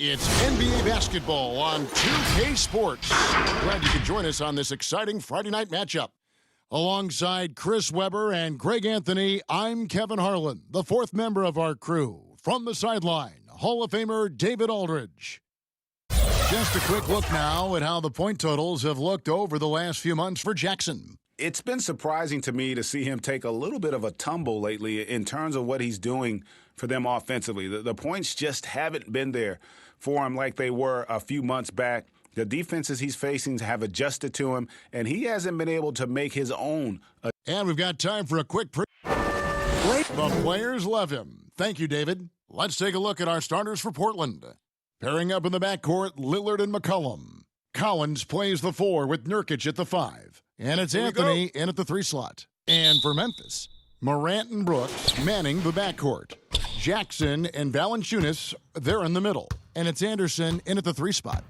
It's NBA basketball on 2K Sports. Glad you could join us on this exciting Friday night matchup. Alongside Chris Webber and Greg Anthony, I'm Kevin Harlan, the fourth member of our crew. From the sideline, Hall of Famer David Aldridge. Just a quick look now at how the point totals have looked over the last few months for Jackson. It's been surprising to me to see him take a little bit of a tumble lately in terms of what he's doing for them offensively. The points just haven't been there for him like they were a few months back. The defenses he's facing have adjusted to him, and he hasn't been able to make his own. And we've got time for a quick The players love him. Thank you, David. Let's take a look at our starters for Portland. Pairing up in the backcourt, Lillard and McCollum. Collins plays the 4 with Nurkic at the 5. And it's Anthony in at the 3 slot. And for Memphis, Morant and Brooks manning the backcourt. Jackson and Valanciunas, they're in the middle. And it's Anderson in at the 3 spot.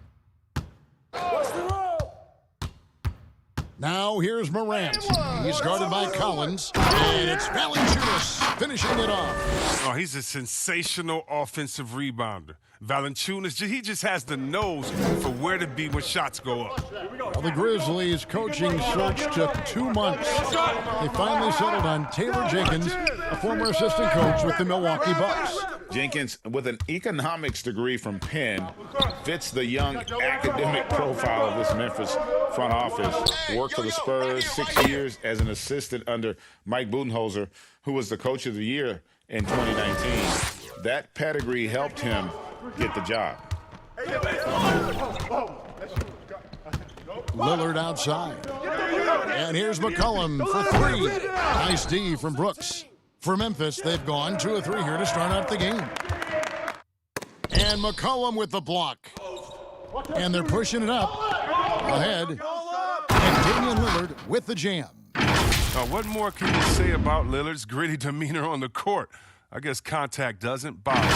Now here's Morant. He's guarded by Collins. And it's Valanciunas finishing it off. Oh, he's a sensational offensive rebounder. Valanciunas, he just has the nose for where to be when shots go up. Well, the Grizzlies' coaching search took 2 months. They finally settled on Taylor Jenkins, a former assistant coach with the Milwaukee Bucks. Jenkins, with an economics degree from Penn, fits the young academic profile of this Memphis front office. Worked for the Spurs 6 years as an assistant under Mike Budenholzer, who was the coach of the year in 2019. That pedigree helped him get the job. Lillard outside. And here's McCollum for 3. Nice D from Brooks. For Memphis, they've gone 2 of 3 here to start out the game. And McCollum with the block. And they're pushing it up. Ahead. And Damian Lillard with the jam. What more can you say about Lillard's gritty demeanor on the court? I guess contact doesn't bother.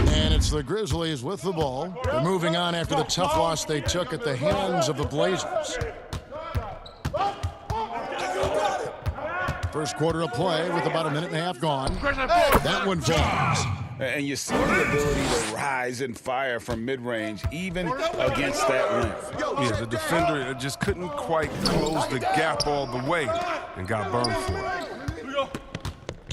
And it's the Grizzlies with the ball. They're moving on after the tough loss they took at the hands of the Blazers. First quarter of play with about a minute and a half gone. That one falls. And you see the ability to rise and fire from mid-range, even against that length. Yeah, the defender just couldn't quite close the gap all the way and got burned for it.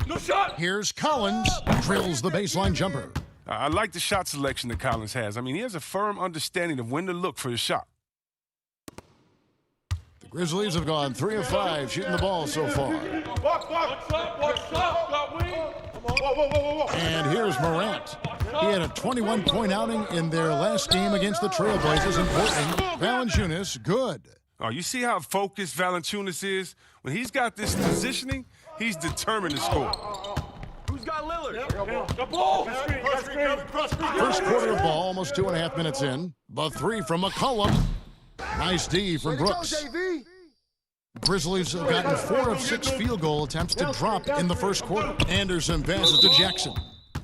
No shot. Here's Collins, drills the baseline jumper. I like the shot selection that Collins has. I mean, he has a firm understanding of when to look for his shot. The Grizzlies have gone 3 of 5 shooting the ball so far. And here's Morant. He had a 21-point outing in their last game against the Trailblazers in Portland. Valanciunas, good. Oh, you see how focused Valanciunas is? When he's got this positioning, he's determined to score. Who's got Lillard? The ball. First quarter of ball, almost 2.5 minutes in. The 3 from McCollum. Nice D from Brooks. Grizzlies have gotten 4 of 6 field goal attempts to drop in the first quarter. Anderson passes to Jackson.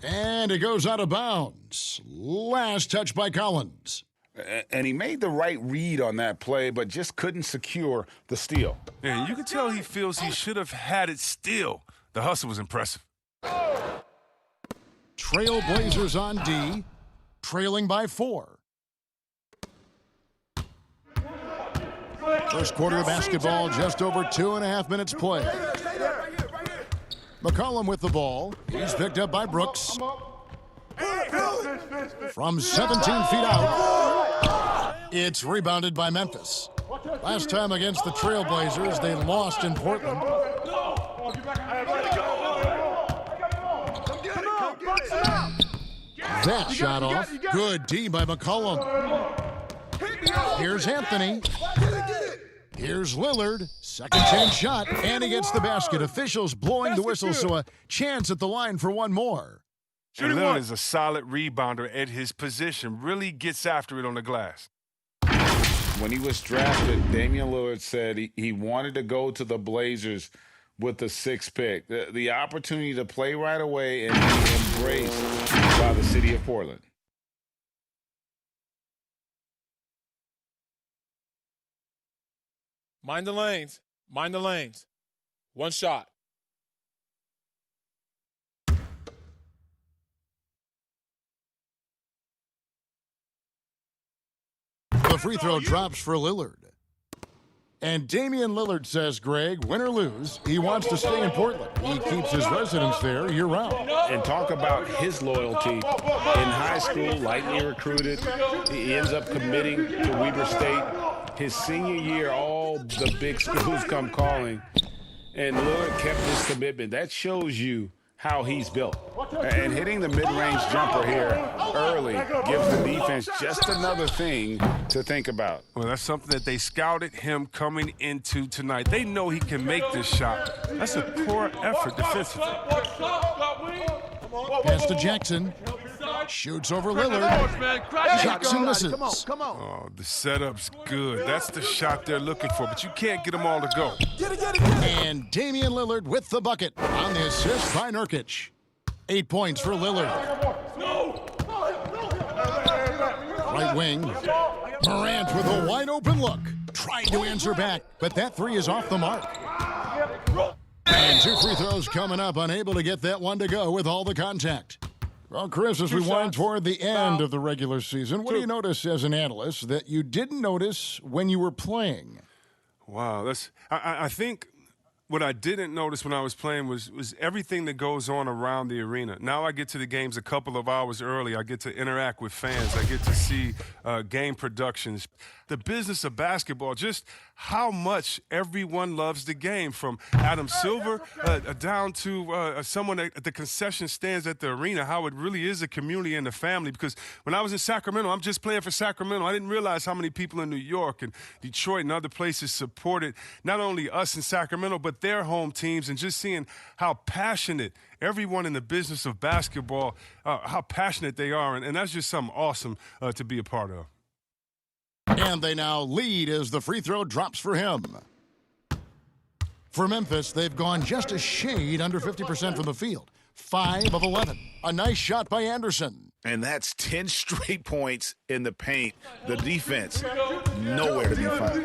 And it goes out of bounds. Last touch by Collins. And he made the right read on that play, but just couldn't secure the steal. Yeah, you can tell he feels he should have had it still. The hustle was impressive. Trailblazers on D, trailing by 4. First quarter of basketball, just over 2.5 minutes play. McCollum with the ball. He's picked up by Brooks. From 17 feet out, it's rebounded by Memphis. Last time against the Trailblazers, they lost in Portland. That shot off. Good D by McCollum. Here's Anthony. Here's Lillard. Second chance shot, and he gets the basket. Officials blowing the whistle, so a chance at the line for one more. And Lillard is a solid rebounder at his position. Really gets after it on the glass. When he was drafted, Damian Lillard said he wanted to go to the Blazers with the 6th pick. The opportunity to play right away and be embraced by the city of Portland. Mind the lanes. Mind the lanes. One shot. free throw drops for Lillard. And Damian Lillard says, Greg, win or lose, he wants to stay in Portland. He keeps his residence there year-round. And talk about his loyalty. In high school, lightly recruited, he ends up committing to Weber State. His senior year, all the big schools come calling. And Lillard kept his commitment. That shows you how he's built. And hitting the mid-range jumper here early gives the defense just another thing to think about. Well, that's something that they scouted him coming into tonight. They know he can make this shot. That's a poor effort defensively. Pass to Jackson. Shoots over Lillard. Jackson misses. Come on. Oh, the setup's good. That's the shot they're looking for, but you can't get them all to go. And Damian Lillard with the bucket on the assist by Nurkic. 8 points for Lillard. Right wing. Morant with a wide open look. Tried to answer back, but that three is off the mark. And 2 free throws coming up, unable to get that one to go with all the contact. Well, Chris, as we wind toward the end of the regular season, what do you notice as an analyst that you didn't notice when you were playing? Wow, I think what I didn't notice when I was playing was everything that goes on around the arena. Now I get to the games a couple of hours early. I get to interact with fans. I get to see game productions. The business of basketball, just how much everyone loves the game, from Adam Silver down to someone at the concession stands at the arena, how it really is a community and a family. Because when I was in Sacramento, I'm just playing for Sacramento. I didn't realize how many people in New York and Detroit and other places supported not only us in Sacramento, but their home teams, and just seeing how passionate everyone in the business of basketball, how passionate they are. And that's just something awesome to be a part of. And they now lead as the free throw drops for him. For Memphis, they've gone just a shade under 50% from the field. 5 of 11. A nice shot by Anderson. And that's 10 straight points in the paint. The defense, nowhere to be found. And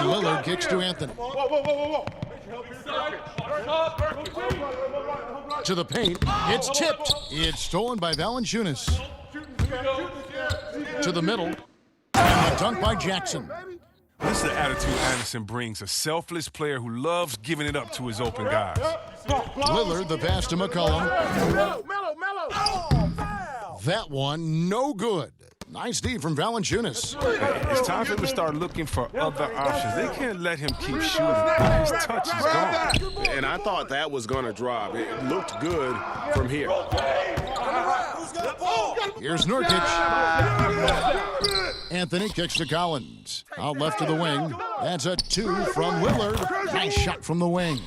Lillard kicks to Anthony. To the paint. It's tipped. It's stolen by Valanciunas. To the middle. And a dunk by Jackson. This is the attitude Anderson brings, a selfless player who loves giving it up to his open guys. Lillard, the pass to McCollum. That one, no good. Nice D from Valanciunas. It's time for him to start looking for other options. They can't let him keep shooting. His touch is gone. And I thought that was going to drop. It looked good from here. Here's Nurkic. Anthony kicks to Collins. Out left to the wing. That's a 2 from Lillard. Nice shot from the wing.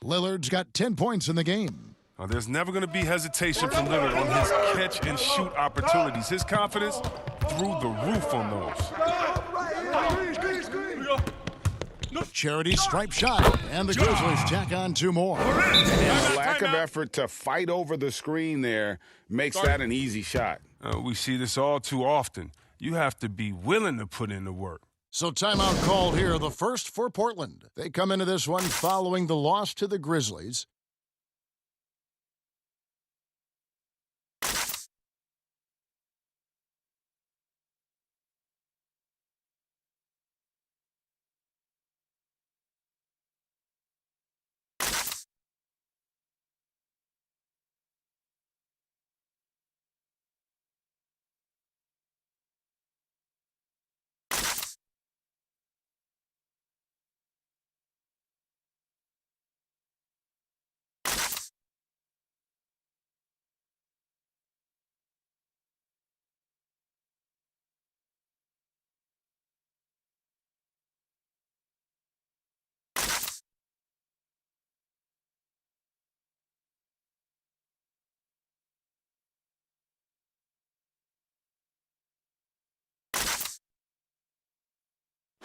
Lillard's got 10 points in the game. There's never going to be hesitation from Lillard on his catch-and-shoot opportunities. His confidence through the roof on those. Charity stripe shot, and the Grizzlies tack on 2 more. And lack of effort to fight over the screen there makes that an easy shot. We see this all too often. You have to be willing to put in the work. So timeout called here, the first for Portland. They come into this one following the loss to the Grizzlies.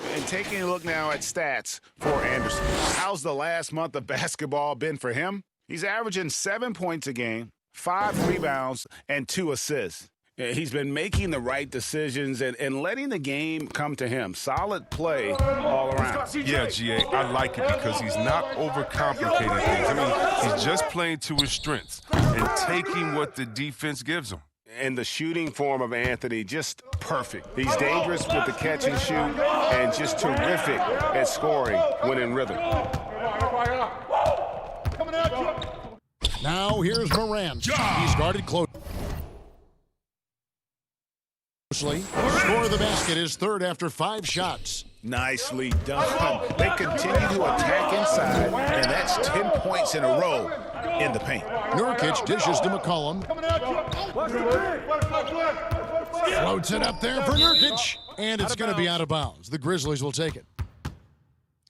And taking a look now at stats for Anderson. How's the last month of basketball been for him? He's averaging 7 points a game, 5 rebounds, and 2 assists. He's been making the right decisions and letting the game come to him. Solid play all around. Yeah, GA, I like it because he's not overcomplicating things. I mean, he's just playing to his strengths and taking what the defense gives him. And the shooting form of Anthony, just perfect. He's dangerous with the catch and shoot and just terrific at scoring when in rhythm. Now here's Morant. He's guarded closely. Score of the basket is third after 5 shots. Nicely done. They continue to attack inside, and that's 10 points in a row in the paint. Nurkic dishes to McCollum. Floats it up there for Nurkic. And it's going to be out of bounds. The Grizzlies will take it.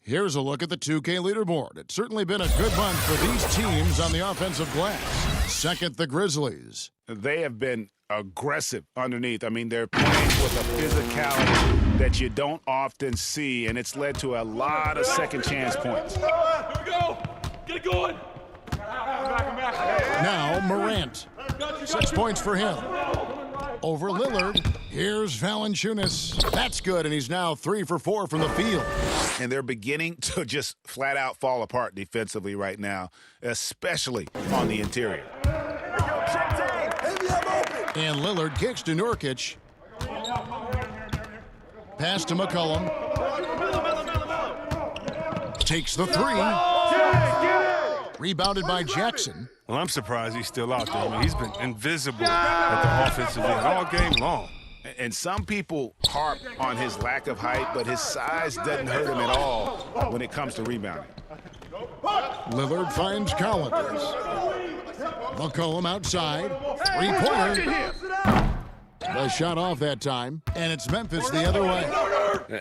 Here's a look at the 2K leaderboard. It's certainly been a good month for these teams on the offensive glass. Second, the Grizzlies. They have been aggressive underneath. I mean, they're playing with a physicality that you don't often see, and it's led to a lot of second chance points. Here we go. Get it going. Now Morant. 6 points for him. Over Lillard. Here's Valanciunas. That's good, and he's now 3 for 4 from the field. And they're beginning to just flat out fall apart defensively right now, especially on the interior. And Lillard kicks to Nurkic. Pass to McCollum. Takes the 3. Rebounded by Jackson. Well, I'm surprised he's still out there. I mean, he's been invisible at the offensive end all game long. And some people harp on his lack of height, but his size doesn't hurt him at all when it comes to rebounding. Lillard finds Collins. McCollum outside. 3-pointer. The shot off that time, and it's Memphis the other way.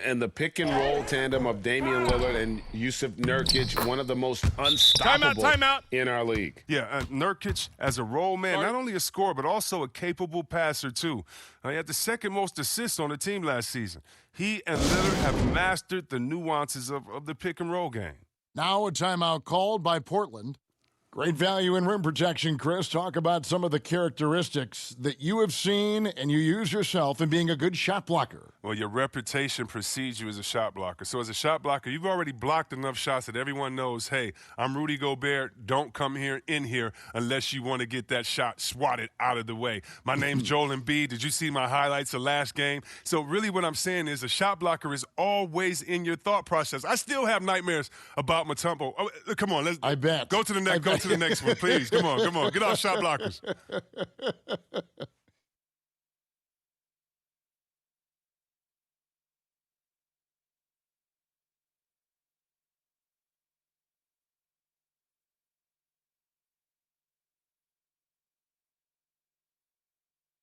And the pick and roll tandem of Damian Lillard and Yusuf Nurkic, one of the most unstoppable in our league. Yeah, Nurkic as a role man, not only a scorer, but also a capable passer, too. He had the second most assists on the team last season. He and Lillard have mastered the nuances of the pick and roll game. Now a timeout called by Portland. Great value in rim protection, Chris. Talk about some of the characteristics that you have seen and you use yourself in being a good shot blocker. Well, your reputation precedes you as a shot blocker. So as a shot blocker, you've already blocked enough shots that everyone knows, hey, I'm Rudy Gobert. Don't come in here unless you want to get that shot swatted out of the way. My name's Joel Embiid. Did you see my highlights of last game? So really what I'm saying is a shot blocker is always in your thought process. I still have nightmares about Mutombo. Oh, come on, let's go to the next. Go to the next one, please. Come on. Get off shot blockers.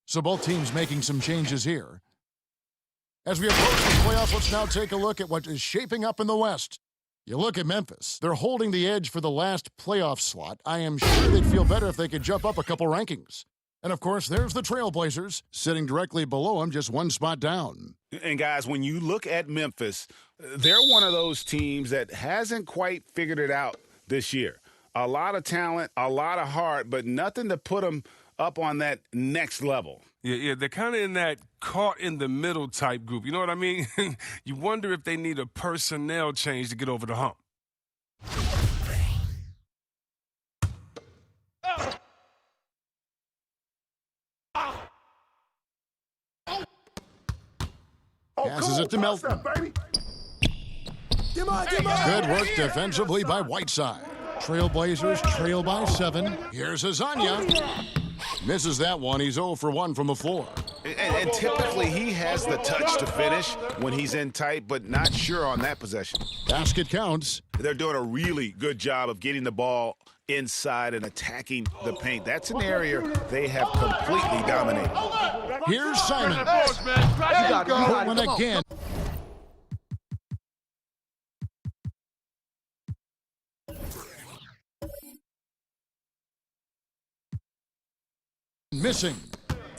So both teams making some changes here. As we approach the playoffs, let's now take a look at what is shaping up in the West. You look at Memphis. They're holding the edge for the last playoff slot. I am sure they'd feel better if they could jump up a couple rankings. And, of course, there's the Trailblazers, sitting directly below them, just one spot down. And, guys, when you look at Memphis, they're one of those teams that hasn't quite figured it out this year. A lot of talent, a lot of heart, but nothing to put them up on that next level. Yeah, they're kind of in that caught-in-the-middle type group. You know what I mean? You wonder if they need a personnel change to get over the hump. Passes it to Melton. Good work defensively by Whiteside. Trailblazers trail by 7. Here's Hazanya. Misses that one. He's 0 for 1 from the floor. And typically he has the touch to finish when he's in tight, but not sure on that possession. Basket counts. They're doing a really good job of getting the ball inside and attacking the paint. That's an area they have completely dominated. Here's Simon. Portland again. Missing.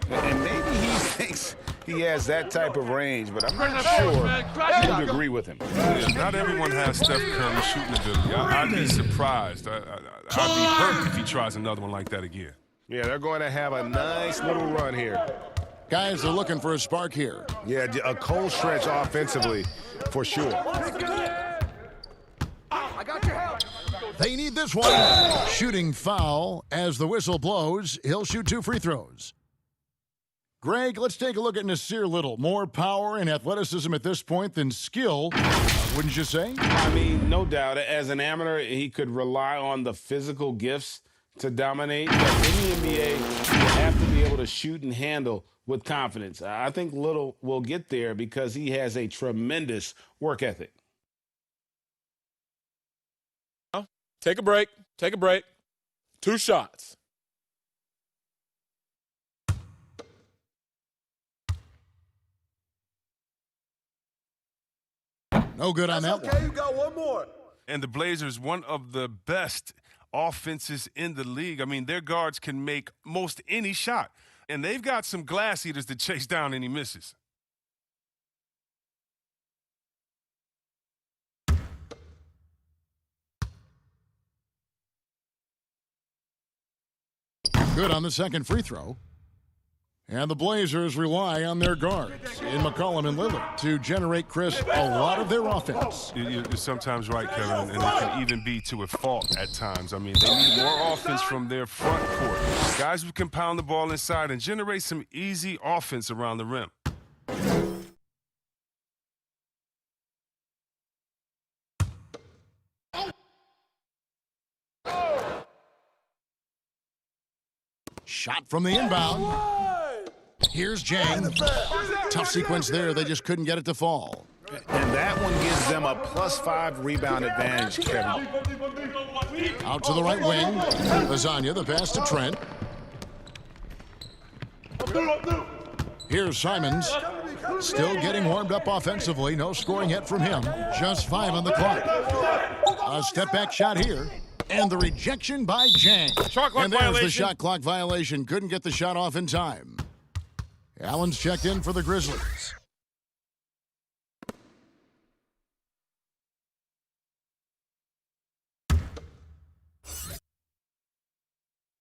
And maybe he thinks he has that type of range, but I'm not sure I would agree with him. Yeah, not everyone has Steph Curry shooting ability. I'd be surprised. I'd be hurt if he tries another one like that again. Yeah, they're going to have a nice little run here. Guys are looking for a spark here. Yeah, a cold stretch offensively for sure. They need this one. Shooting foul as the whistle blows. He'll shoot 2 free throws. Greg, let's take a look at Nasir Little. More power and athleticism at this point than skill, wouldn't you say? I mean, no doubt. As an amateur, he could rely on the physical gifts to dominate. But in the NBA, you have to be able to shoot and handle with confidence. I think Little will get there because he has a tremendous work ethic. Take a break. Take a break. 2 shots. No good on that Okay, one. you got one more. And the Blazers, one of the best offenses in the league. I mean, their guards can make most any shot. And they've got some glass eaters to chase down any misses. Good on the second free throw. And the Blazers rely on their guards in McCollum and Lillard to generate, Chris, a lot of their offense. You're sometimes right, Kevin, and it can even be to a fault at times. I mean, they need more offense from their front court. Guys who can pound the ball inside and generate some easy offense around the rim. Shot from the inbound. Here's Jang. Tough sequence there. They just couldn't get it to fall. And that one gives them a +5 rebound advantage, Kevin. Out to the right wing. Lasagna, the pass to Trent. Here's Simons. Still getting warmed up offensively. No scoring yet from him. Just 5 on the clock. A step-back shot here. And the rejection by Jang. And there's the shot clock violation. Couldn't get the shot off in time. Allen's checked in for the Grizzlies.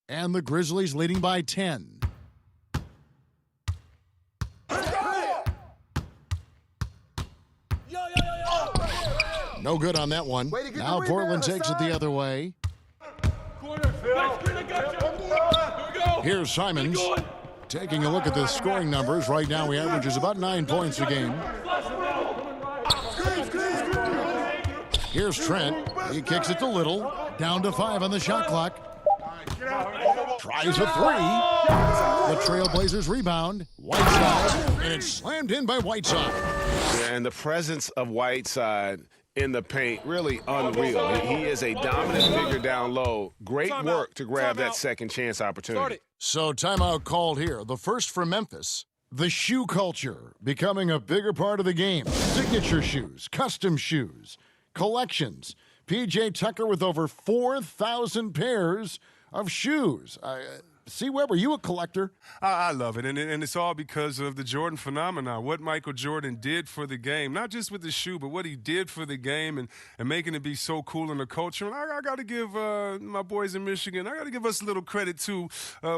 And the Grizzlies leading by 10. No good on that one. Now Portland takes it the other way. Here's Simons. Taking a look at the scoring numbers. Right now he averages about 9 points a game. Here's Trent. He kicks it to Little. Down to 5 on the shot clock. Tries a 3. The Trailblazers rebound. Whiteside. And it's slammed in by Whiteside. Yeah, and the presence of Whiteside in the paint, really unreal. He is a dominant figure down low. Great work to grab that second chance opportunity. So timeout called here. The first for Memphis. The shoe culture becoming a bigger part of the game. Signature shoes, custom shoes, collections. P.J. Tucker with over 4,000 pairs of shoes. C. Webb, are you a collector? I love it, and it's all because of the Jordan phenomenon, what Michael Jordan did for the game, not just with the shoe, but what he did for the game and making it be so cool in the culture. And I got to give my boys in Michigan, I got to give us a little credit, too,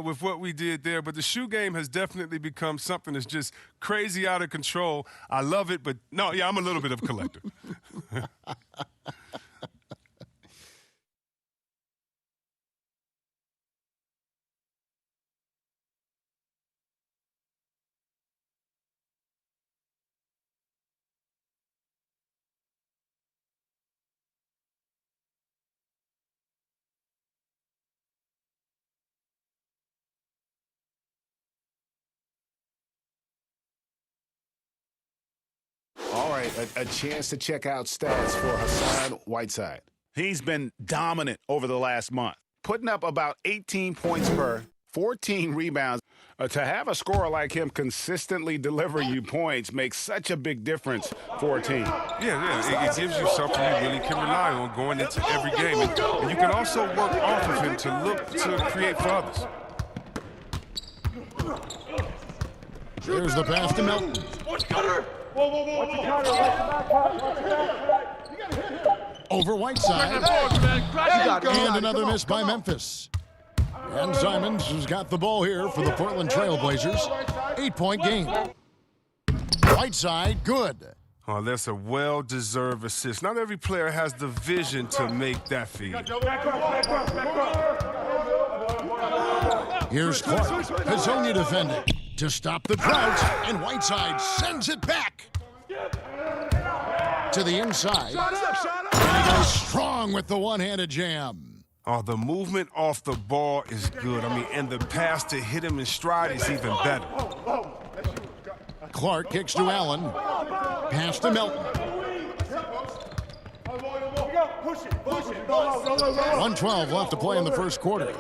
with what we did there. But the shoe game has definitely become something that's just crazy out of control. I love it, but no, yeah, I'm a little bit of a collector. All right, a chance to check out stats for Hassan Whiteside. He's been dominant over the last month, putting up about 18 points per, 14 rebounds. To have a scorer like him consistently deliver you points makes such a big difference for a team. Yeah, it gives you something you really can rely on going into every game. And you can also work off of him to look to create for others. Here's the pass to Melton. Over Whiteside. And another miss by Memphis. And Simons has got the ball here for the Portland Trailblazers. 8-point game. Whiteside, good. Oh, that's a well-deserved assist. Not every player has the vision to make that feed. Here's Clark. Pizzonia defending. to stop the drought, and Whiteside sends it back to the inside. And he goes strong with the one-handed jam. Oh, the movement off the ball is good. I mean, and the pass to hit him in stride is even better. Clark kicks to Allen. Pass to Melton. 1:12 left to play in the first quarter.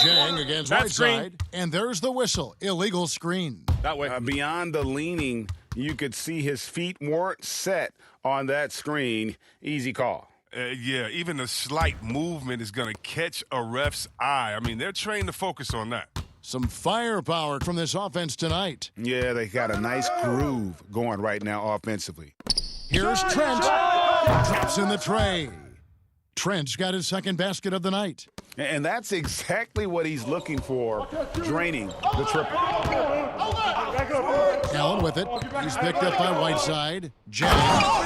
Jang against Whiteside. And there's the whistle. Illegal screen. That way. Beyond the leaning, you could see his feet weren't set on that screen. Easy call. Yeah, even a slight movement is going to catch a ref's eye. I mean, they're trained to focus on that. Some firepower from this offense tonight. Yeah, they got a nice groove going right now offensively. Here's Trent. Drops in the tray. Trent's got his second basket of the night. And that's exactly what he's looking for, draining the triple. Allen with it. He's picked up by Whiteside. Jang.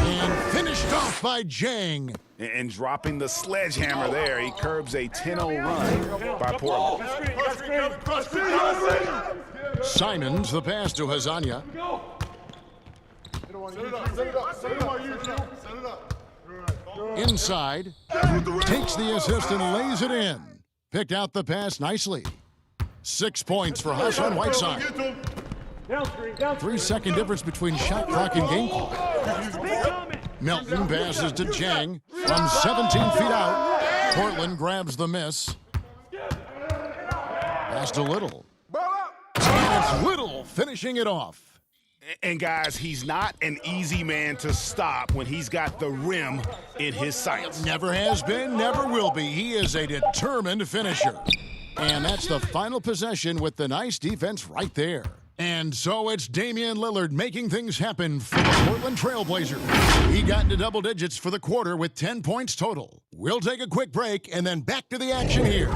And finished off by Jang. And dropping the sledgehammer there, he curbs a 10-0 run by Portland. Simons the pass to Hazanya. Inside. Takes the assist and lays it in. Picked out the pass nicely. 6 points for Hush on Whiteside. 3-second difference between shot clock and game clock. Melton passes to Jang from 17 feet out. Portland grabs the miss. Pass to Little. And it's Little finishing it off. And guys, he's not an easy man to stop when he's got the rim in his sights. Never has been, never will be. He is a determined finisher. And that's the final possession with the nice defense right there. And so it's Damian Lillard making things happen for the Portland Trail Blazers. He got into double digits for the quarter with 10 points total. We'll take a quick break and then back to the action here.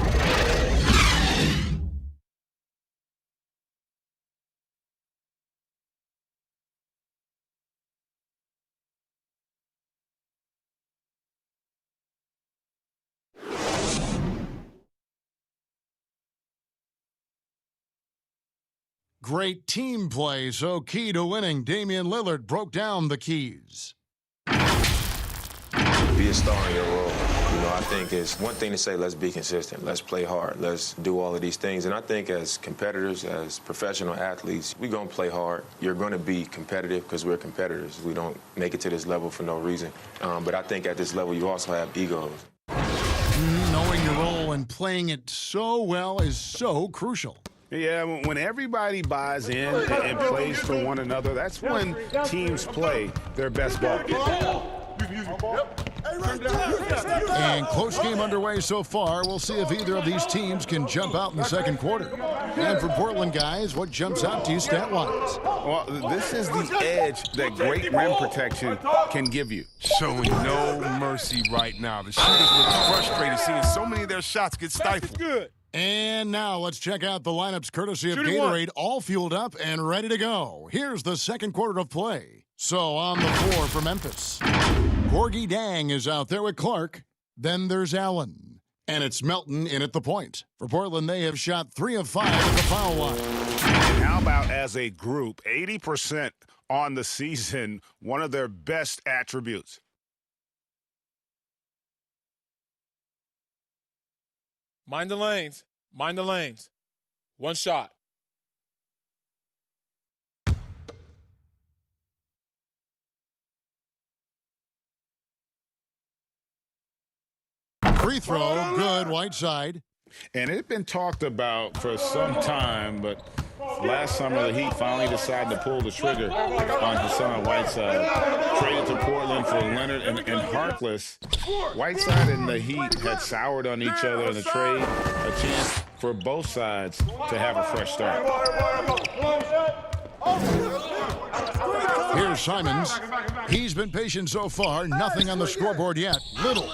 Great team play, so key to winning. Damian Lillard broke down the keys. Be a star in your role. You know, I think it's one thing to say, let's be consistent, let's play hard, let's do all of these things. And I think as competitors, as professional athletes, we're going to play hard. You're going to be competitive because we're competitors. We don't make it to this level for no reason. But I think at this level, you also have egos. Knowing your role and playing it so well is so crucial. Yeah, when everybody buys in and plays for one another, that's when teams play their best ball. And close game underway so far. We'll see if either of these teams can jump out in the second quarter. And for Portland guys, what jumps out to you stat-wise? Well, this is the edge that great rim protection can give you. Showing no mercy right now. The shooters look frustrated seeing so many of their shots get stifled. Good. And now let's check out the lineups courtesy of Gatorade, all fueled up and ready to go. Here's the second quarter of play. So on the floor for Memphis, Gorgie Dang is out there with Clark. Then there's Allen. And it's Melton in at the point. For Portland, they have shot 3 of 5 at the foul line. And how about as a group, 80% on the season, one of their best attributes. Mind the lanes. Mind the lanes. One shot. Free throw, good, Whiteside. And it had been talked about for some time, but last summer the Heat finally decided to pull the trigger on Hassan Whiteside. Traded to Portland for Leonard and Harkless. Whiteside and the Heat had soured on each other in the trade. A chance for both sides to have a fresh start. Here's Simons. He's been patient so far. Nothing on the scoreboard yet. Little.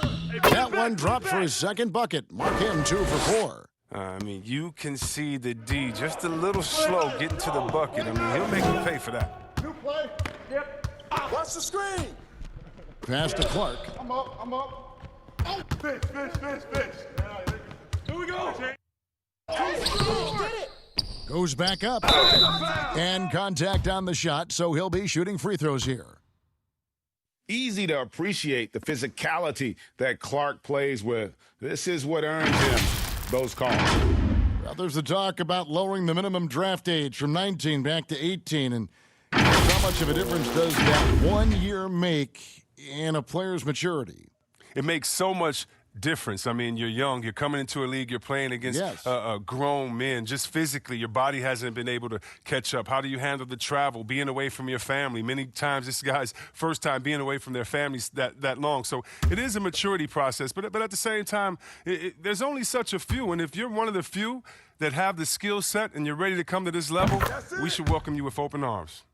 That one dropped for his second bucket. Mark him 2 for 4. I mean, you can see the D just a little slow getting to the bucket. I mean, he'll make you pay for that. New play. Yep. Watch the screen. Pass to Clark. I'm up. Oh. Fish. Here we go. Goes back up. And contact on the shot, so he'll be shooting free throws here. Easy to appreciate the physicality that Clark plays with. This is what earns him those calls. Well, there's the talk about lowering the minimum draft age from 19 back to 18. And how much of a difference does that 1 year make in a player's maturity? It makes so much difference. I mean, you're young, you're coming into a league, you're playing against grown men. Just physically, your body hasn't been able to catch up. How do you handle the travel, being away from your family? Many times this guy's first time being away from their families that long. So it is a maturity process, but at the same time, there's only such a few, and if you're one of the few that have the skill set and you're ready to come to this level, we should welcome you with open arms.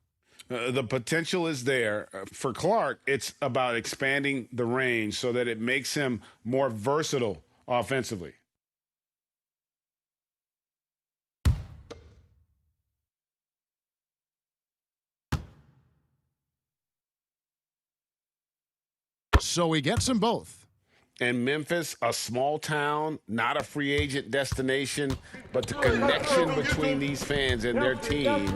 The potential is there. For Clark, it's about expanding the range so that it makes him more versatile offensively. So he gets them both. And Memphis, a small town, not a free agent destination, but the connection between these fans and their team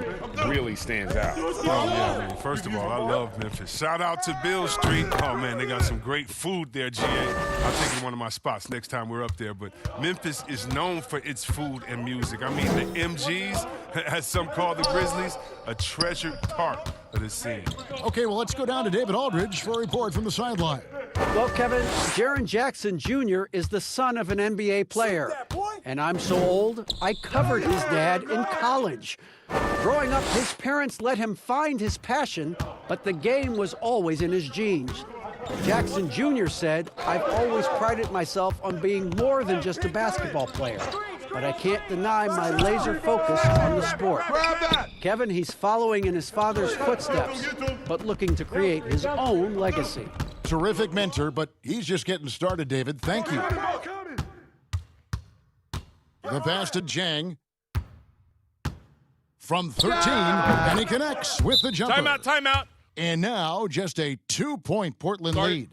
really stands out. Oh, yeah, man. First of all, I love Memphis. Shout out to Beale Street. Oh, man, they got some great food there, GA. I'll take you one of my spots next time we're up there. But Memphis is known for its food and music. I mean, the MGs, as some call the Grizzlies, a treasured part of the scene. Okay, well, let's go down to David Aldridge for a report from the sideline. Well, Kevin, Jaren Jackson Jr. is the son of an NBA player. And I'm so old, I covered his dad in college. Growing up, his parents let him find his passion, but the game was always in his genes. Jackson Jr. said, "I've always prided myself on being more than just a basketball player, but I can't deny my laser focus on the sport." Kevin, he's following in his father's footsteps, but looking to create his own legacy. Terrific mentor, but he's just getting started, David. Thank you. The pass to Jang. From 13, and he connects with the jumper. Timeout. And now just a 2-point Portland lead.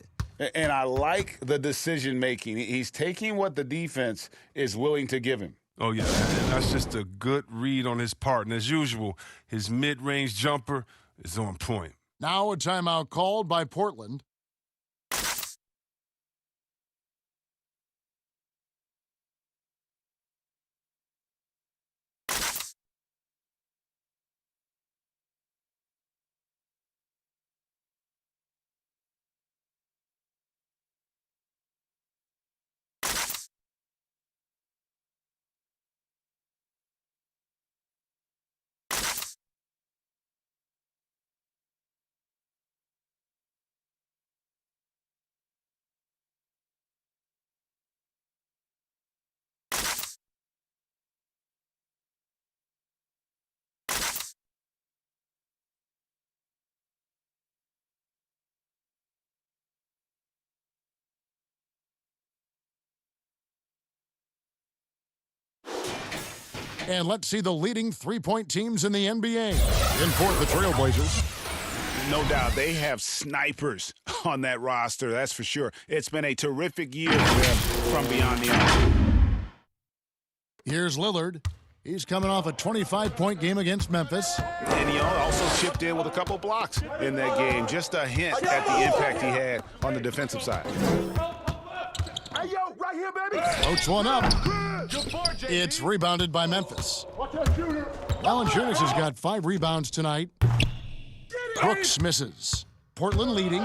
And I like the decision-making. He's taking what the defense is willing to give him. Oh, yeah, and that's just a good read on his part. And as usual, his mid-range jumper is on point. Now a timeout called by Portland. And let's see the leading three-point teams in the NBA. In fourth, the Trailblazers. No doubt, they have snipers on that roster, that's for sure. It's been a terrific year for them from beyond the arc. Here's Lillard. He's coming off a 25-point game against Memphis. And he also chipped in with a couple blocks in that game. Just a hint at the impact he had on the defensive side. Hey, yo, right here, baby. Floats one up. It's rebounded by Memphis. Valanciunas has got 5 rebounds tonight. Brooks misses. Portland leading.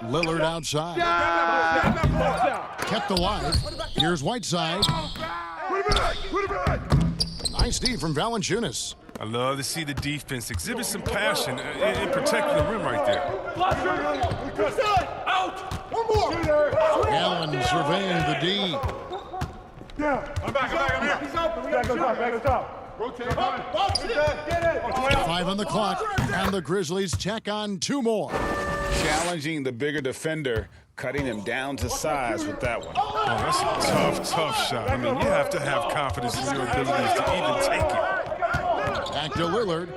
Lillard outside. Kept alive. Here's Whiteside. Nice D from Valanciunas. I love to see the defense exhibit some passion in protecting the rim right there. Allen surveying the D. I'm here. He's open. Back on top. Rotate. 5 on the clock, and the Grizzlies check on 2 more. Challenging the bigger defender, cutting him down to size with that one. Oh, that's a tough shot. I mean, you have to have confidence in your abilities to even take it. Back to Lillard.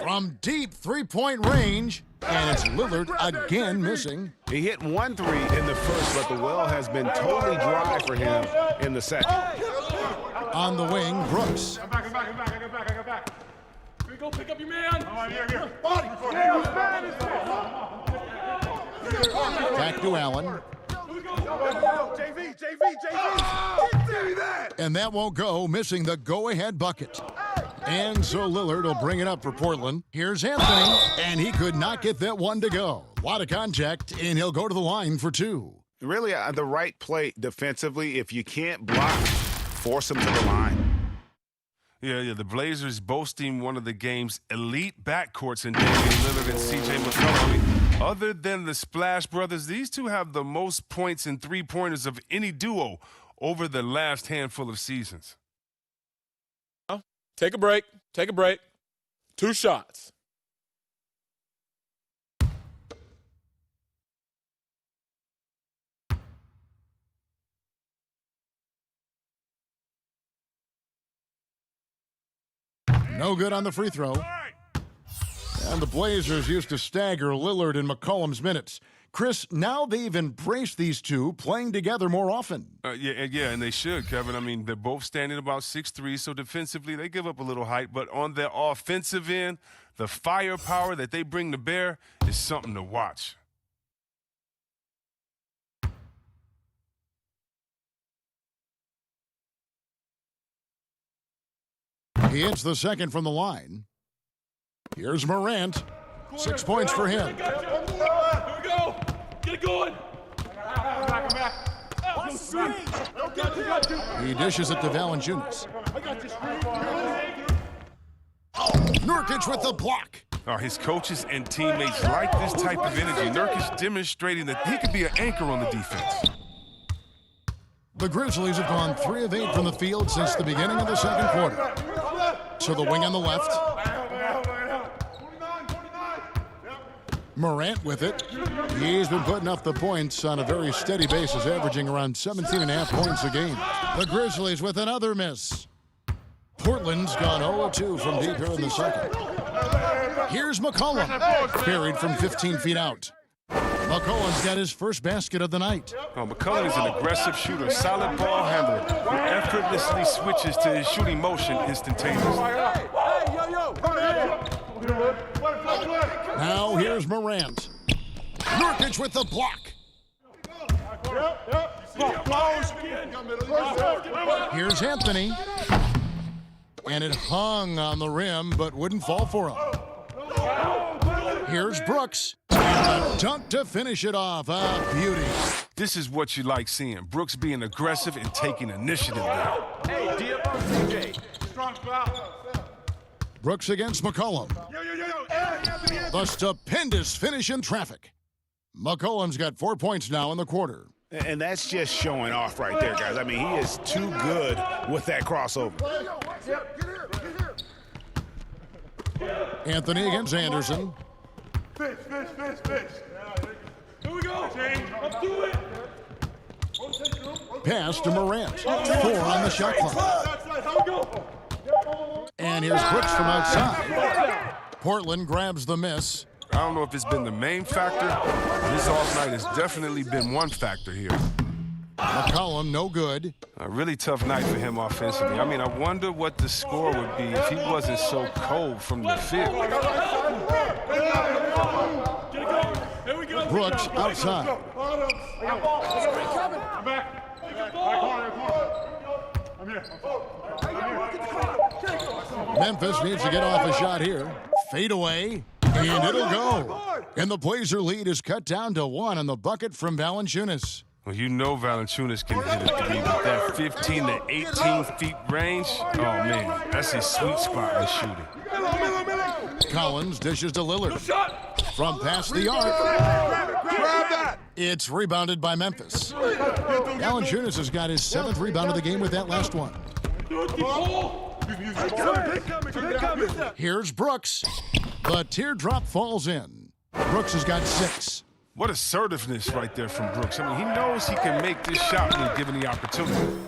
From from deep three-point range, and it's Lillard again missing. He hit 1 3 in the first, but the well has been totally dry for him in the second. On the wing, Brooks. Come back. Here we go, pick up your man. Here. Back to Allen. JV. And that won't go, missing the go-ahead bucket. And so Lillard will bring it up for Portland. Here's Anthony, and he could not get that one to go. A lot of contact, and he'll go to the line for 2. Really, the right play defensively. If you can't block, force him to the line. Yeah, the Blazers boasting one of the game's elite backcourts in Damian Lillard and C.J. McCollum. I mean, other than the Splash Brothers, these two have the most points and three-pointers of any duo over the last handful of seasons. Take a break. 2 shots. No good on the free throw. And the Blazers used to stagger Lillard and McCollum's minutes. Chris, now they've embraced these two playing together more often. Yeah, and they should, Kevin. I mean, they're both standing about 6'3", so defensively they give up a little height. But on the offensive end, the firepower that they bring to bear is something to watch. He hits the second from the line. Here's Morant. 6 points for him. Here we go. Get it going. Come back. He dishes it to Valanciunas. Nurkic with the block. His coaches and teammates like this type of energy. Nurkic demonstrating that he could be an anchor on the defense. The Grizzlies have gone 3 of 8 from the field since the beginning of the second quarter. So the wing on the left. Morant with it. He's been putting up the points on a very steady basis, averaging around 17.5 points a game. The Grizzlies with another miss. Portland's gone 0-2 from deep here in the second. Here's McCollum, buried from 15 feet out. McCollum's got his first basket of the night. McCollum is an aggressive shooter, solid ball handler, who effortlessly switches to his shooting motion instantaneously. Now here's Morant. Nurkic with the block. Here's Anthony. And it hung on the rim, but wouldn't fall for him. Here's Brooks. And a dunk to finish it off. A beauty. This is what you like seeing. Brooks being aggressive and taking initiative there. Brooks against McCollum. The stupendous finish in traffic. McCollum's got 4 points now in the quarter. And that's just showing off right there, guys. I mean, he is too good with that crossover. Anthony against Anderson. Fish. Here we go. Let's do it. Pass to Morant. 4 on the shot clock. And here's Brooks from outside. Portland grabs the miss. I don't know if it's been the main factor. His off night has definitely been one factor here. McCollum, no good. A really tough night for him offensively. I mean, I wonder what the score would be if he wasn't so cold from the field. Brooks outside. Memphis needs to get off a shot here. Fade away, and it'll go. And the Blazer lead is cut down to 1 on the bucket from Valanciunas. Well, you know Valanciunas can hit a three with that 15 to 18 feet range. Oh, man, that's his sweet spot in shooting. Collins dishes to Lillard. From past the arc. It's rebounded by Memphis. Valanciunas has got his 7th rebound of the game with that last one. Here's Brooks. The teardrop falls in. Brooks has got 6. What assertiveness right there from Brooks. I mean, he knows he can make this shot when given the opportunity.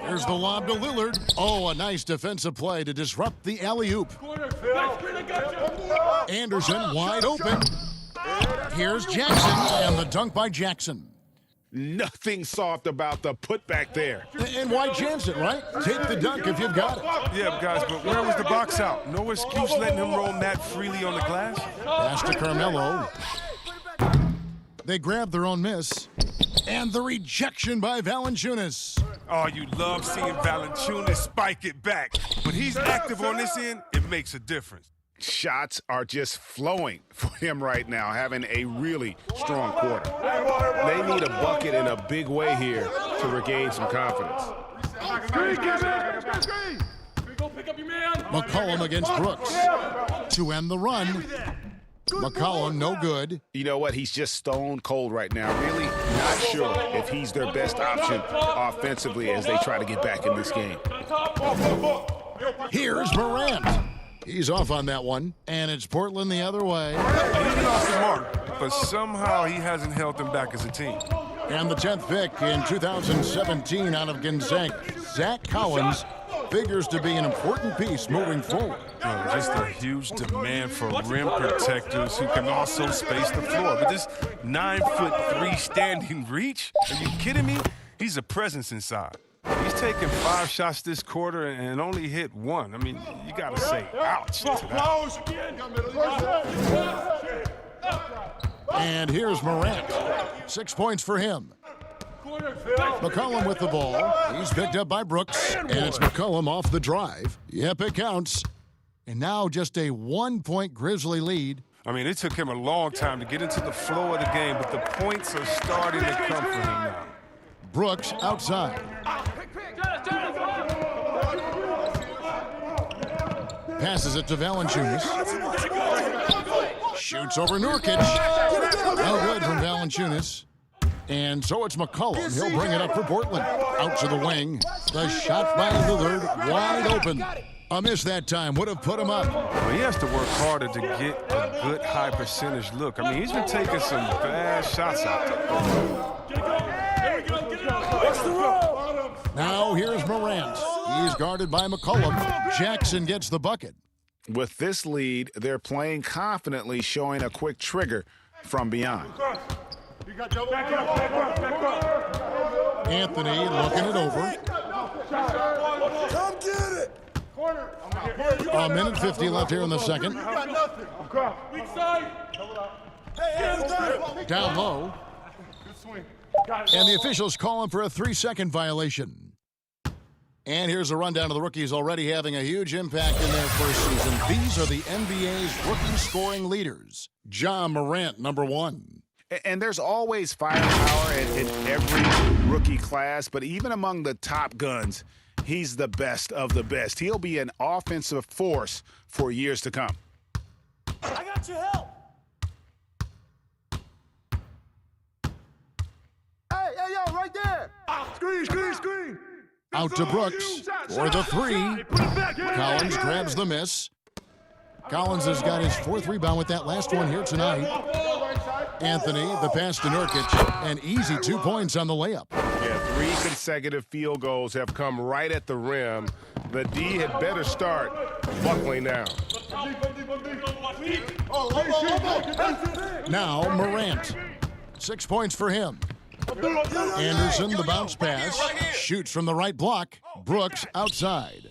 Here's the lob to Lillard. Oh, a nice defensive play to disrupt the alley-oop. Anderson wide open. Here's Jackson, and the dunk by Jackson. Nothing soft about the putback there. And why chance it, right? Take the dunk if you've got it. Yeah, guys, but where was the box out? No excuse letting him roam that freely on the glass. Pass to Carmelo. They grab their own miss. And the rejection by Valanciunas. Oh, you love seeing Valanciunas spike it back. When he's active on this end, it makes a difference. Shots are just flowing for him right now, having a really strong quarter. They need a bucket in a big way here to regain some confidence. McCollum against Brooks. To end the run. McCollum, no good. You know what? He's just stone cold right now. Really not sure if he's their best option offensively as they try to get back in this game. Here's Morant. He's off on that one, and it's Portland the other way. He's been off the mark, but somehow he hasn't held them back as a team. And the 10th pick in 2017 out of Gonzaga, Zach Collins, figures to be an important piece moving forward. Just a huge demand for rim protectors who can also space the floor. But this 9'3" standing reach, are you kidding me? He's a presence inside. He's taken 5 shots this quarter and only hit 1. I mean, you got to say ouch to that. And here's Morant. 6 points for him. McCollum with the ball. He's picked up by Brooks. And it's McCollum off the drive. Yep, it counts. And now just a 1-point Grizzly lead. I mean, it took him a long time to get into the flow of the game, but the points are starting to come for him now. Brooks outside. Passes it to Valanciunas. Shoots over Nurkic. No good from Valanciunas. And so it's McCollum. He'll bring it up for Portland. Out to the wing. The shot by Lillard, wide open. A miss that time would have put him up. Well, he has to work harder to get a good high percentage look. I mean, he's been taking some bad shots out there. Now here's Morant. He's guarded by McCollum. Jackson gets the bucket. With this lead, they're playing confidently, showing a quick trigger from beyond. Anthony looking it over. Come get it. A minute 50 left here in the second. Down low. And the officials calling for a 3-second violation. And here's a rundown of the rookies already having a huge impact in their first season. These are the NBA's rookie scoring leaders. Ja Morant, number 1. And there's always firepower in every rookie class, but even among the top guns, he's the best of the best. He'll be an offensive force for years to come. I got your help. Hey, yo, right there. Screen. Out to Brooks for the 3. Collins grabs the miss. Collins has got his 4th rebound with that last one here tonight. Anthony, the pass to Nurkic, and easy 2 points on the layup. Yeah, 3 consecutive field goals have come right at the rim. The D had better start buckling now. Now Morant. 6 points for him. Anderson, the bounce pass, shoots from the right block. Brooks outside.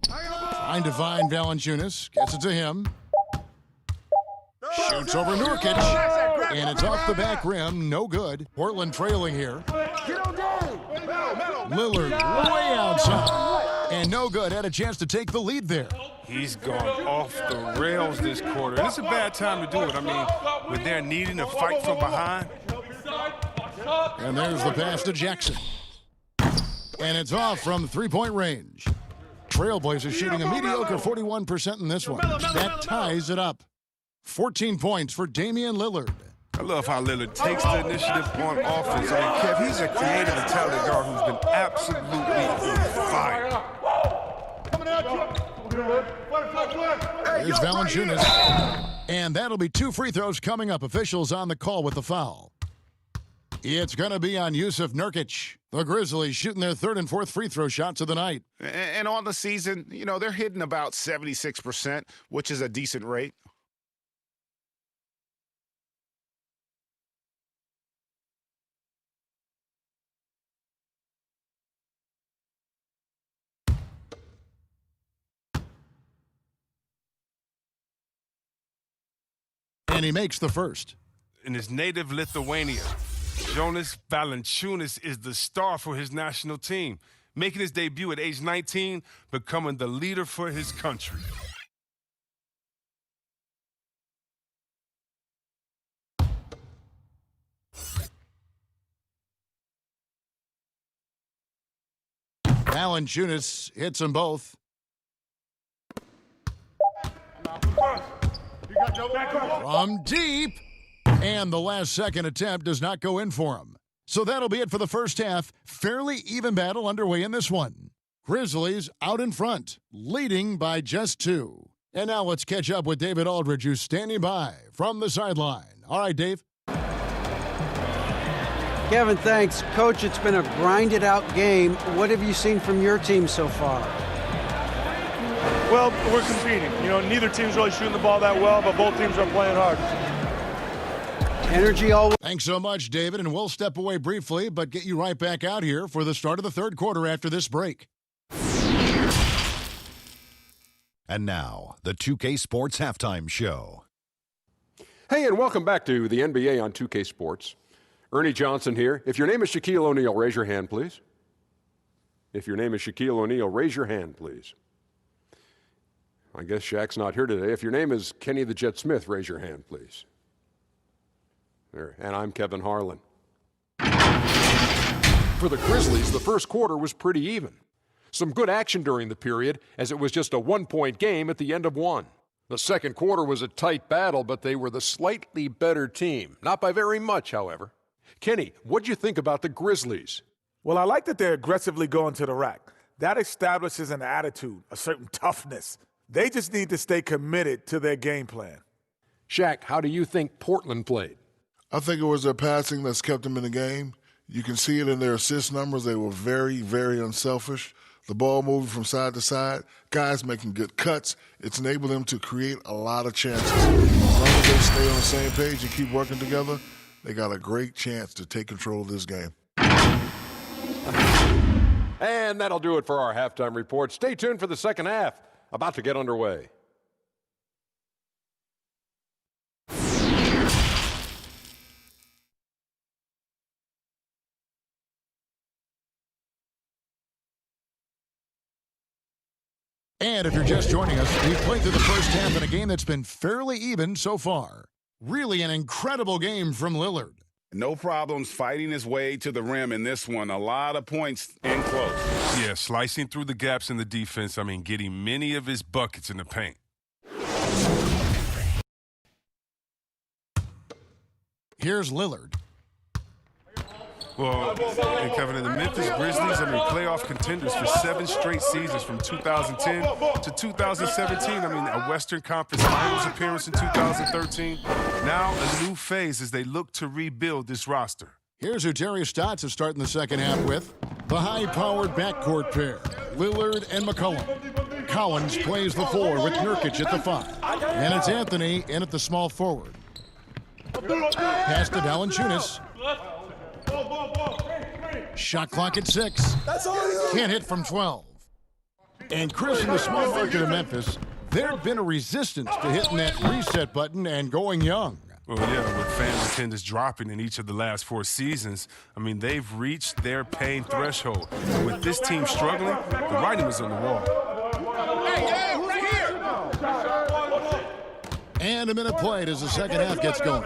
Trying to find Valanciunas, gets it to him. Shoots over Nurkic, and it's off the back rim, no good. Portland trailing here. Lillard way outside, and no good. Had a chance to take the lead there. He's gone off the rails this quarter. It's a bad time to do it. I mean, when they're needing to fight from behind. And there's the pass to Jackson. And it's off from 3-point range. Trailblazers shooting a mediocre 41% in this one. That ties it up. 14 points for Damian Lillard. I love how Lillard takes the initiative on offense. I mean, Kev, he's a creative and talented guard who's been absolutely on fire. Here's Valanciunas. And that'll be 2 free throws coming up. Officials on the call with the foul. It's going to be on Yusuf Nurkic. The The Grizzlies shooting their third and fourth free throw shots of the night. And on the season, you know, they're hitting about 76%, which is a decent rate. And he makes the first. In his native Lithuania, Jonas Valanciunas is the star for his national team, making his debut at age 19, becoming the leader for his country. Valanciunas hits them both. From deep. And the last second attempt does not go in for him. So that'll be it for the first half. Fairly even battle underway in this one. Grizzlies out in front, leading by just 2. And now let's catch up with David Aldridge, who's standing by from the sideline. All right, Dave. Kevin, thanks. Coach, it's been a grinded-out game. What have you seen from your team so far? Well, we're competing. You know, neither team's really shooting the ball that well, but both teams are playing hard. Energy always. Thanks so much, David, and we'll step away briefly, but get you right back out here for the start of the third quarter after this break. And now, the 2K Sports Halftime Show. Hey, and welcome back to the NBA on 2K Sports. Ernie Johnson here. If your name is Shaquille O'Neal, raise your hand, please. If your name is Shaquille O'Neal, raise your hand, please. I guess Shaq's not here today. If your name is Kenny the Jet Smith, raise your hand, please. There. And I'm Kevin Harlan. For the Grizzlies, the first quarter was pretty even. Some good action during the period, as it was just a one-point game at the end of one. The second quarter was a tight battle, but they were the slightly better team. Not by very much, however. Kenny, what'd you think about the Grizzlies? Well, I like that they're aggressively going to the rack. That establishes an attitude, a certain toughness. They just need to stay committed to their game plan. Shaq, how do you think Portland played? I think it was their passing that's kept them in the game. You can see it in their assist numbers. They were very, very unselfish. The ball moving from side to side, guys making good cuts. It's enabled them to create a lot of chances. As long as they stay on the same page and keep working together, they got a great chance to take control of this game. And that'll do it for our halftime report. Stay tuned for the second half, about to get underway. And if you're just joining us, we've played through the first half in a game that's been fairly even so far. Really an incredible game from Lillard. No problems fighting his way to the rim in this one. A lot of points in close. Yeah, slicing through the gaps in the defense. I mean, getting many of his buckets in the paint. Here's Lillard. Well, and Kevin, in the Memphis Grizzlies, I mean, playoff contenders for 7 straight seasons from 2010 to 2017. I mean, a Western Conference Finals appearance in 2013. Now a new phase as they look to rebuild this roster. Here's who Terry Stotts is starting the second half with. The high-powered backcourt pair, Lillard and McCollum. Collins plays the 4 with Nurkic at the 5. And it's Anthony in at the small forward. Pass to Valanciunas. Shot clock at 6. Can't hit from 12. And Chris, in the small market of Memphis, there'd been a resistance to hitting that reset button and going young. Well, yeah, with fan attendance dropping in each of the last 4 seasons, I mean, they've reached their pain threshold. With this team struggling, the writing was on the wall. Hey, right here! And a minute played as the second half gets going.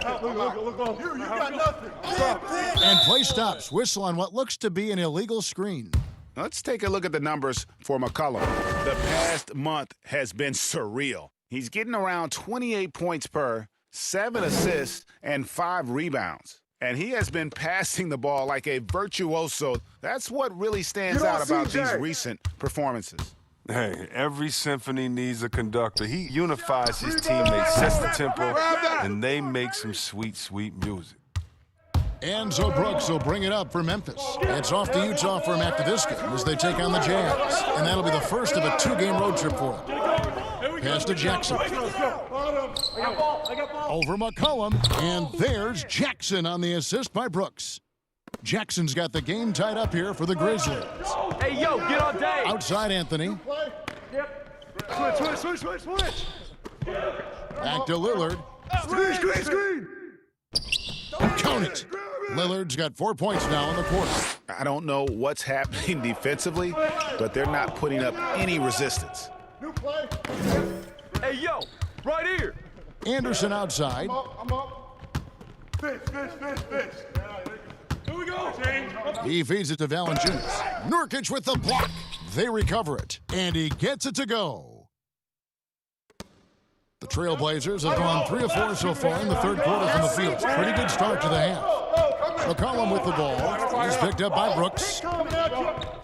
And play stops. Whistle on what looks to be an illegal screen. Let's take a look at the numbers for McCollum. The past month has been surreal. He's getting around 28 points per, 7 assists, and 5 rebounds. And he has been passing the ball like a virtuoso. That's what really stands out about these recent performances. Hey, every symphony needs a conductor. He unifies his teammates, sets the tempo, and they make some sweet, sweet music. And so Brooks will bring it up for Memphis. It's off to Utah for him after this game as they take on the Jazz. And that'll be the first of a 2-game road trip for him. Pass to Jackson. Over McCollum. And there's Jackson on the assist by Brooks. Jackson's got the game tied up here for the Grizzlies. Hey, yo, get on Dave. Outside Anthony. Switch. Back to Lillard. Screen. Count it. Lillard's got 4 points now in the quarter. I don't know what's happening defensively, but they're not putting up any resistance. Hey, yo, right here. Anderson outside. I'm up. Fish. Here we go. He feeds it to Valanciunas. Nurkic with the block. They recover it, and he gets it to go. The Trailblazers have gone 3 of 4 so far in the third quarter from the field. Pretty good start to the half. McCollum with the ball. He's picked up by Brooks.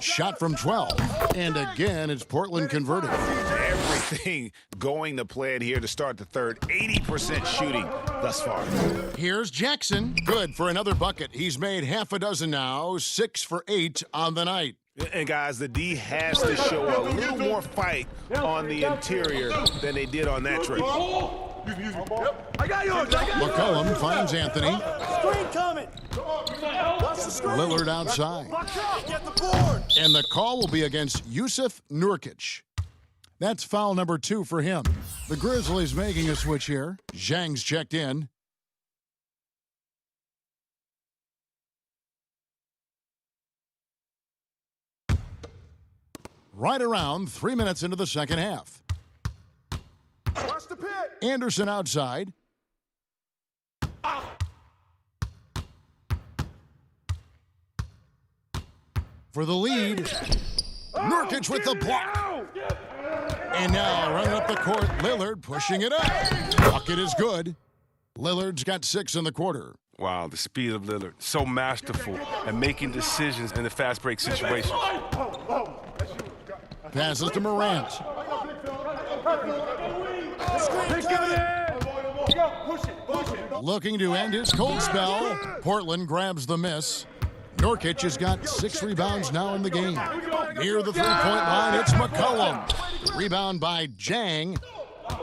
Shot from 12. And again, it's Portland converting. Everything going to plan here to start the third. 80% shooting thus far. Here's Jackson. Good for another bucket. He's made half a dozen now. 6 for 8 on the night. And guys, the D has to show a little more fight on the interior than they did on that trip. I got yours. McCollum finds Anthony. Screen coming. Lillard outside. Get the board. And the call will be against Yusuf Nurkic. That's foul number 2 for him. The Grizzlies making a switch here. Zhang's checked in. Right around 3 minutes into the second half. Watch the pit. Anderson outside. For the lead. Nurkic with the block. And now running up the court, Lillard pushing it up. Bucket is good. Lillard's got 6 in the quarter. Wow, the speed of Lillard. So masterful at making decisions in the fast break situation. Passes to Morant. Looking to end his cold spell. Portland grabs the miss. Nurkic has got 6 rebounds now in the game. Near the three-point line, it's McCollum. Rebound by Zhang.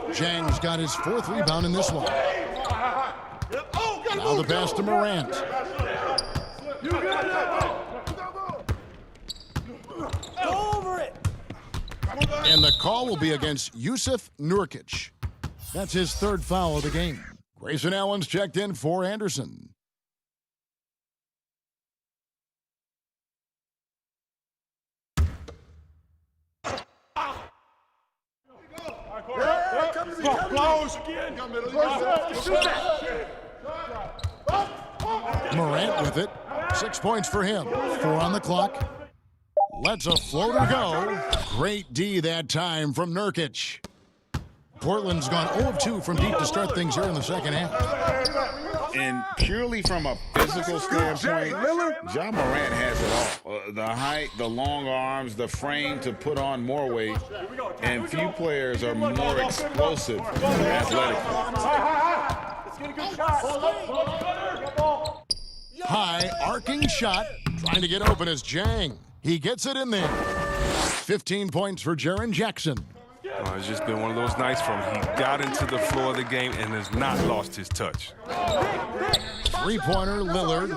Zhang's got his 4th rebound in this one. Now the pass to Morant. Go over it. And the call will be against Yusuf Nurkic. That's his 3rd foul of the game. Grayson Allen's checked in for Anderson. Morant with it. 6 points for him. 4 on the clock. Lets a floater go. Great D that time from Nurkic. Portland's gone 0 of 2 from deep to start things here in the second half. And purely from a physical standpoint, Ja Morant has it all. The height, the long arms, the frame to put on more weight. And few players are more explosive and athletic. High arcing shot. Trying to get open is Zhang. He gets it in there. 15 points for Jaren Jackson. It's just been one of those nights from he got into the floor of the game and has not lost his touch. Three-pointer Lillard.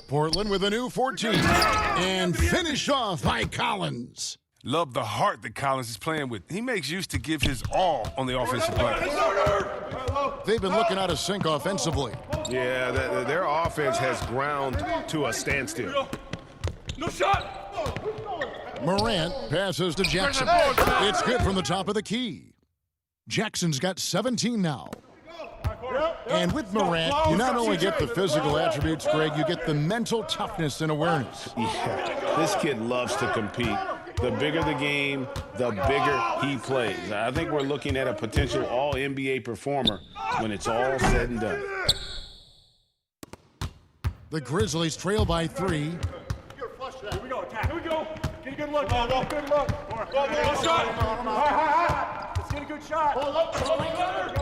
Portland with a new 14. And finished off by Collins. Love the heart that Collins is playing with. He makes use to give his all on the offensive glass. They've been looking out of sync offensively. Yeah, their offense has ground to a standstill. No shot. Morant passes to Jackson. It's good from the top of the key. Jackson's got 17 now. And with Morant, you not only get the physical attributes, Greg, you get the mental toughness and awareness. Yeah, this kid loves to compete. The bigger the game, the bigger he plays. I think we're looking at a potential all-NBA performer when it's all said and done. The Grizzlies trail by 3. Here we go, attack. Here we go. Get a good look. Good look. Good shot. Let's get a good shot.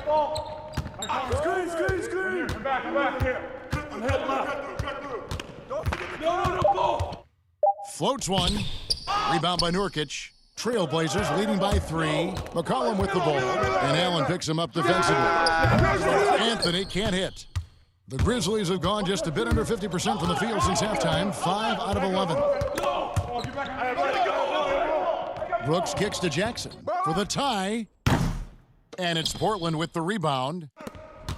Ball. Screen. Come back here. I'm heading left. Floats one. Rebound by Nurkic. Trailblazers leading by 3. McCollum with the ball, and Allen picks him up defensively. Anthony can't hit. The Grizzlies have gone just a bit under 50% from the field since halftime, 5 out of 11. Brooks kicks to Jackson for the tie, and it's Portland with the rebound.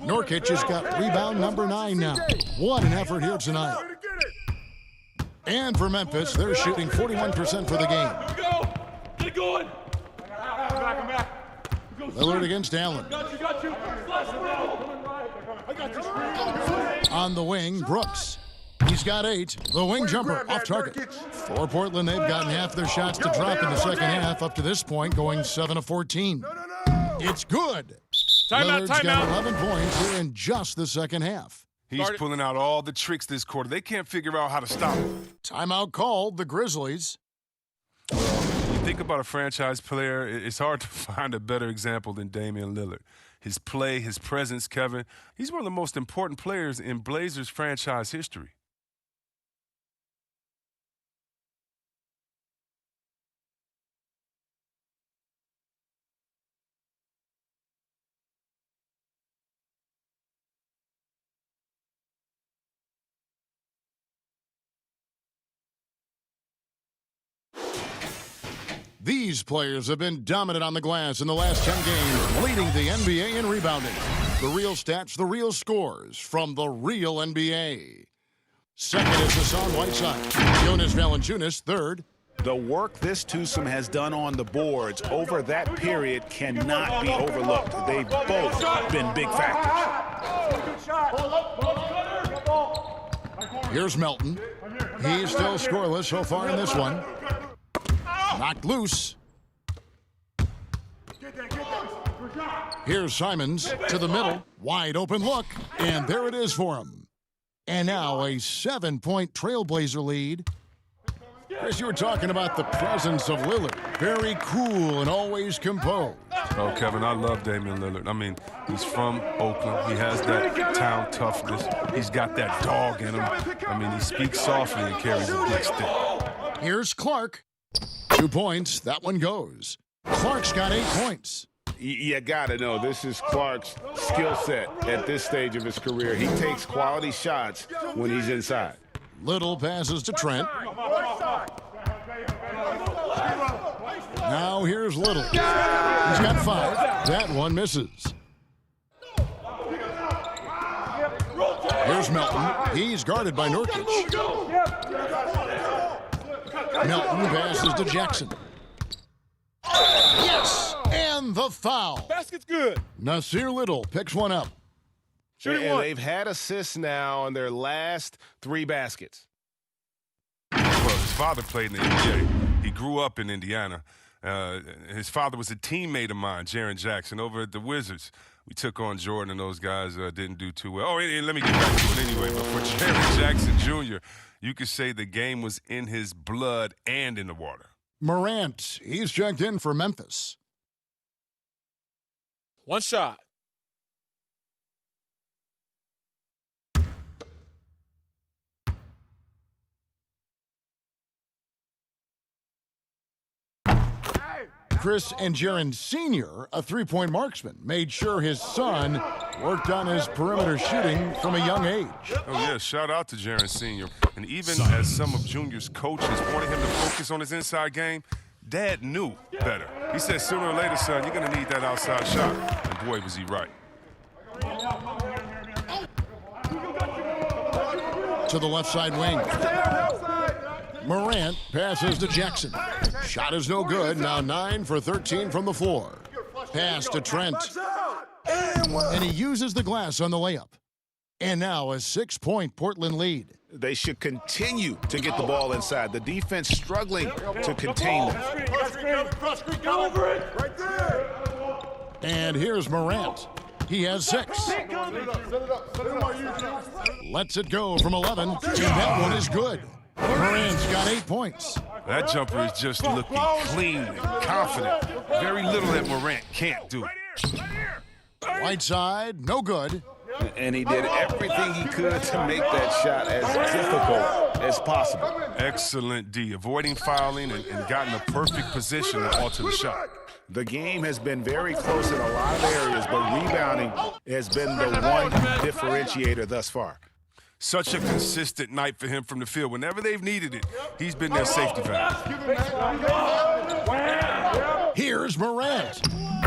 Nurkic has got rebound number 9 now. What an effort here tonight. And for Memphis, they're shooting 41% for the game. Get it going. Lillard against Allen. On the wing, Brooks. He's got 8. The wing jumper off target. For Portland, they've gotten half their shots to drop in the second half, up to this point, going 7 of 14. It's good. Lillard's got 11 points here in just the second half. He's pulling out all the tricks this quarter. They can't figure out how to stop him. Timeout called, the Grizzlies. You think about a franchise player, it's hard to find a better example than Damian Lillard. His play, his presence, Kevin, he's one of the most important players in Blazers franchise history. These players have been dominant on the glass in the last 10 games, leading the NBA in rebounding. The real stats, the real scores from the real NBA. Second is Hassan Whiteside. Jonas Valanciunas, third. The work this twosome has done on the boards over that period cannot be overlooked. They've both been big factors. Here's Melton. He's still scoreless so far in this one. Knocked loose. Here's Simons to the middle. Wide open look. And there it is for him. And now a 7-point Trailblazer lead. Chris, you were talking about the presence of Lillard. Very cool and always composed. Oh, Kevin, I love Damian Lillard. I mean, he's from Oakland. He has that town toughness. He's got that dog in him. I mean, he speaks softly and carries a big stick. Here's Clark. 2 points. That one goes. Clark's got 8 points. You got to know, this is Clark's skill set at this stage of his career. He takes quality shots when he's inside. Little passes to Trent. Now here's Little. He's got 5. That one misses. Here's Melton. He's guarded by Nurkic. Melton passes to Jackson. Yes! And the foul. Basket's good. Nasir Little picks one up. And they've had assists now on their last 3 baskets. Well, his father played in the NBA. He grew up in Indiana. His father was a teammate of mine, Jaren Jackson, over at the Wizards. We took on Jordan, and those guys didn't do too well. Oh, and let me get back to it anyway. But for Jaren Jackson Jr., you could say the game was in his blood and in the water. Morant, he's checked in for Memphis. 1 shot. Chris and Jaren Sr., a 3-point marksman, made sure his son worked on his perimeter shooting from a young age. Oh, yeah, shout out to Jaren Sr. And even as some of Junior's coaches wanted him to focus on his inside game, Dad knew better. He said, sooner or later, son, you're going to need that outside shot. And boy, was he right. To the left side wing. Morant passes to Jackson. Shot is no good. Now 9 for 13 from the floor. Pass to Trent. And he uses the glass on the layup. And now a 6-point Portland lead. They should continue to get the ball inside. The defense struggling to contain them. And here's Morant. He has 6. Lets it go from 11. And that one is good. Morant's got 8 points. That jumper is just looking clean and confident. Very little that Morant can't do. Whiteside, no good. And he did everything he could to make that shot as difficult as possible. Excellent D, avoiding fouling and got in a perfect position to alter the shot. The game has been very close in a lot of areas, but rebounding has been the one differentiator thus far. Such a consistent night for him from the field. Whenever they've needed it, he's been their safety valve. Here's Morant.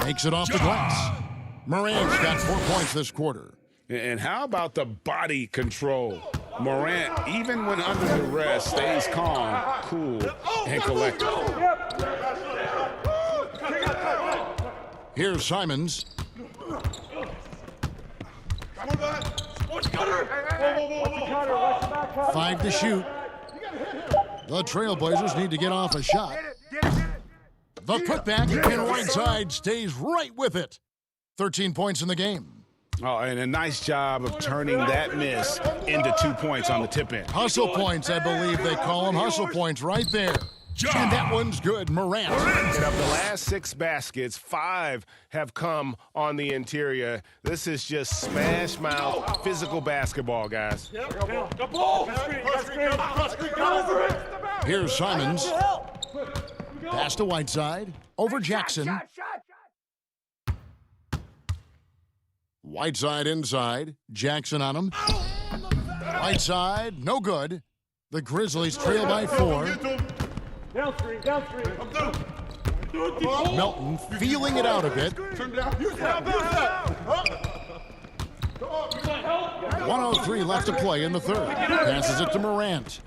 Makes it off the glass. Morant's got 4 points this quarter. And how about the body control? Morant, even when under duress, stays calm, cool, and collected. Here's Simons. Five to shoot. The Trailblazers need to get off a shot. The putback, and Whiteside stays right with it. 13 points in the game. Oh, and a nice job of turning that miss into 2 points on the tip in. Hustle points, I believe they call them. Hustle points right there. And that one's good, Morant. And of the last 6 baskets, 5 have come on the interior. This is just smash mouth physical basketball, guys. Here's Simons. Pass to Whiteside. Over Jackson. Whiteside inside. Jackson on him. Whiteside, no good. The Grizzlies trail by 4. Melton feeling it out a bit. 1:03 left to play in the third. Passes it to Morant.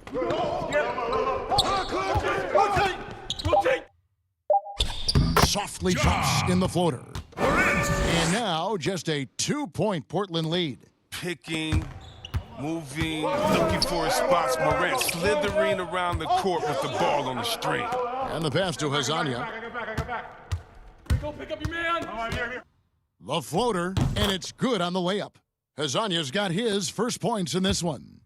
Softly drops in the floater. And now just a 2-point Portland lead. Picking, moving, looking for his spots. Morant slithering around the court with the ball on the string. And the pass to Hazania. Go pick up your man. The floater, and it's good on the layup. Hazania's got his first points in this one.